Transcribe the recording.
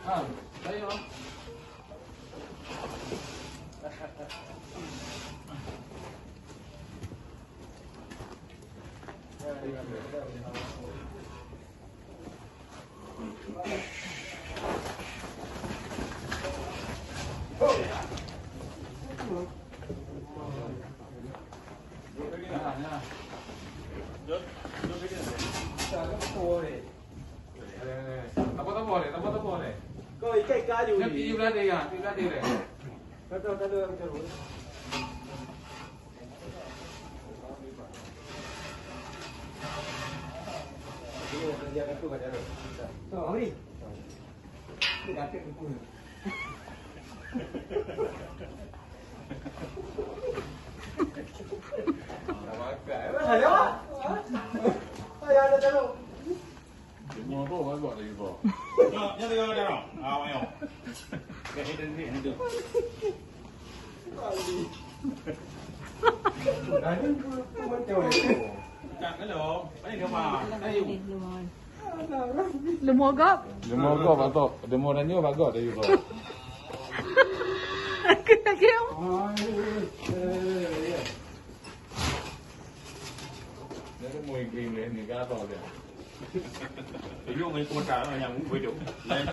Ayo. Apa boleh? Kau ikat kayu Yang ni. pergi belakang ya, tinggal dia. Kau macam mana? Ini kerja aku kat dalam. Tahu hari. Ini dah tak pun. Ayo. Ayo ada jalan. Semua tu agak lagi kau. Ya, dia ada. Ayo. Kayak itu. Ada pun macam ni. Cak cái lộn, cái này mà, cái gì? Lemah gap. Demo kau batok, demo dan yo bagot lagi kau. Kena kau. Dia mau iklim ni, ni kata dia. Thì vô người cô trả là nhà muốn quỷ chủ.